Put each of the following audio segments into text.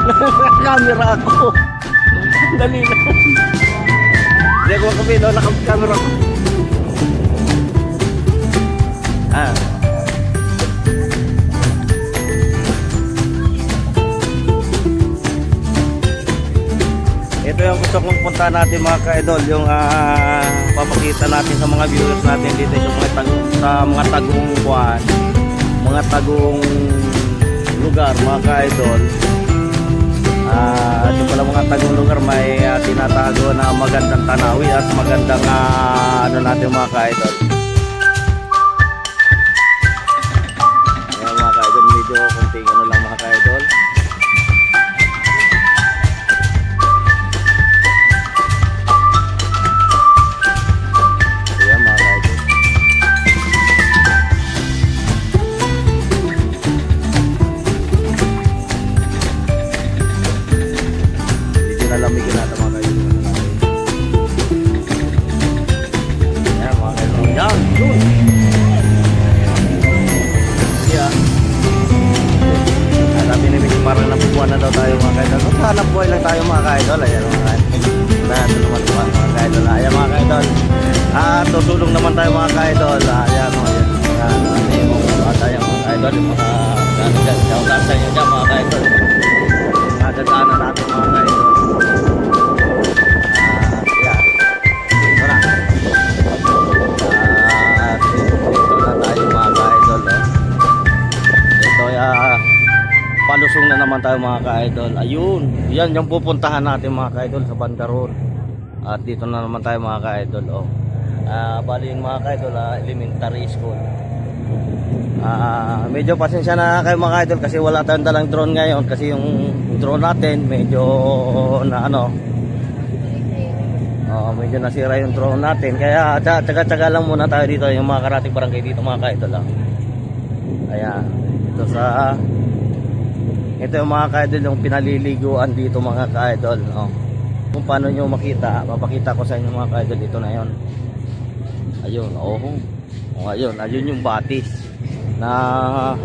Naka-camera ako. Dali na. Hindi ako makapino, naka-camera ako. Ito yung gusto kong punta natin mga ka-idol, yung papakita natin sa mga viewers natin dito sa mga tagong buwan, mga tagong lugar mga ka-idol. Ito pala mga tagong lugar may tinatago na magandang tanawi at magandang ano natin mga ka-idol. ka-idol, yung mga gano'n dyan. Shout out sa inyo dyan mga ka-idol. Mga dadaanan natin mga ka-idol. Yan. Dito na. At dito na tayo mga ka-idol. Ito palusong na naman tayo mga ka-idol. Ayun. Yan yung pupuntahan natin mga ka-idol sa banda road. At dito na naman tayo mga ka-idol. Bali yung mga ka-idol, elementary school. Medyo pasensya na kayo mga ka-idol kasi wala tayong dalang drone ngayon kasi yung drone natin medyo medyo nasira yung drone natin, kaya tsaga-tsaga lang muna tayo dito yung mga karating barangay dito mga ka-idol lang. Ayan, ito yung mga ka-idol yung pinaliliguan dito mga ka-idol. Kung paano nyo makita, papakita ko sa inyo mga ka-idol. Ito na yon. Ayun, ayun yung batis na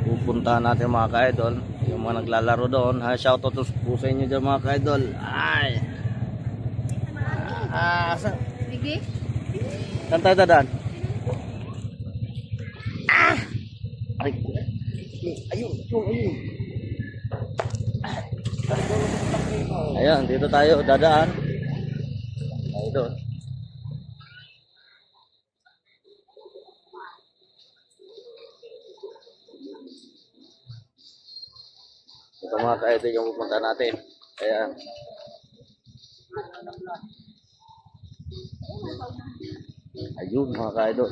pupunta natin mga ka-idol. Yung mga naglalaro doon, shoutout po sa inyo dyan mga ka-idol. Ay, Sige. saan tayo dadaan? Ay, ayun. Ayan, dito tayo dadaan. Ito. Ito mga ka-idol yung pupunta natin. Ayan. Ayun mga ka-idol.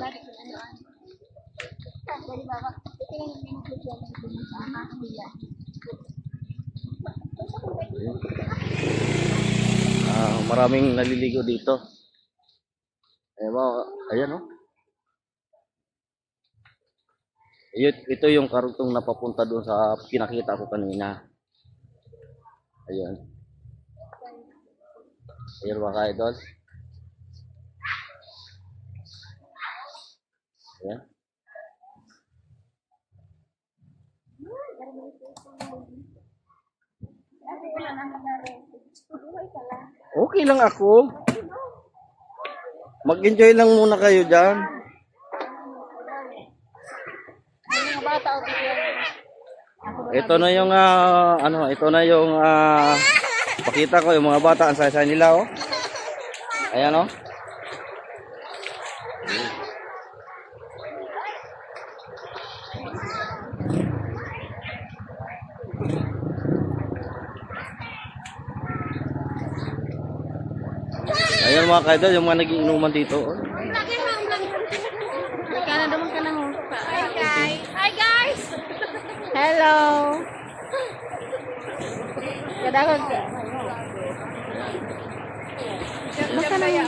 Maraming naliligo dito. Ayan o. Ito yung karugtong napapunta doon sa pinakita ko kanina. Ayan. Ayan mga ka-idol. Ayan. Okay lang ako. Mag-enjoy lang muna kayo dyan. Ito na yung ito na yung pakita ko yung mga bata ang saya-saya nila oh. Ayan oh. Ayan mga ka-idol, yung mga nagiinuman dito. Hi guys. Hello. Kadagod ka. Maka na yan.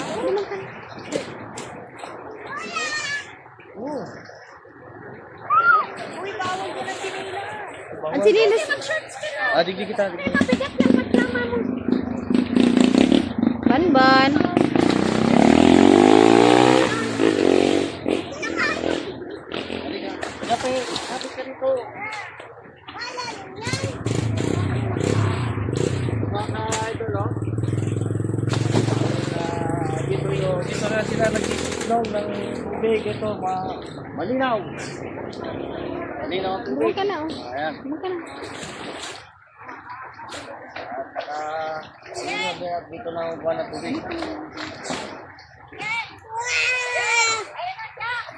Ang sinilas. Digdi kita. Mabigat lang maglama mo. Ban. Kapit ka dito. Mga idol, oh. Dito na sila nag-iinom ng tubig. Ito, malinaw. Malinaw ang tubig. Buka na, oh. Ayan. Buka na. At dito na ang buwan ng tubig.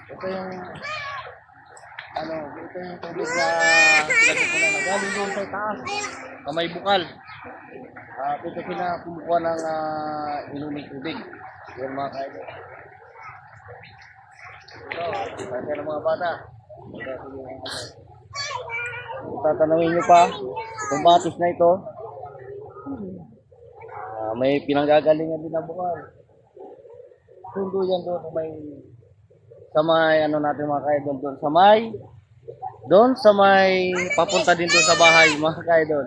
Ito yung tubig na galing doon sa taas sa may bukal. Ito sila kumukuha ng inuming tubig. Yan mga ka-idol. Ito, kaya ng mga bata. Tatanungin nyo pa itong batis na ito. May pinanggagalingan din na bukal. Sundo yan doon sa may natin mga ka-idol doon sa may papunta din doon sa bahay mga ka-idol.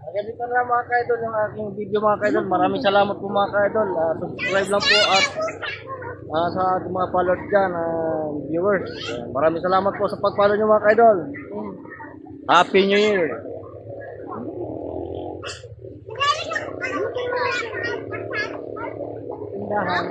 Hanggang dito na mga ka-idol yung aking video mga ka-idol. Maraming salamat po mga ka-idol. Subscribe lang po at sa ating mga followers dyan, viewers. Maraming salamat po sa pag-follow nyo mga ka-idol. Happy New Year! Tindahan.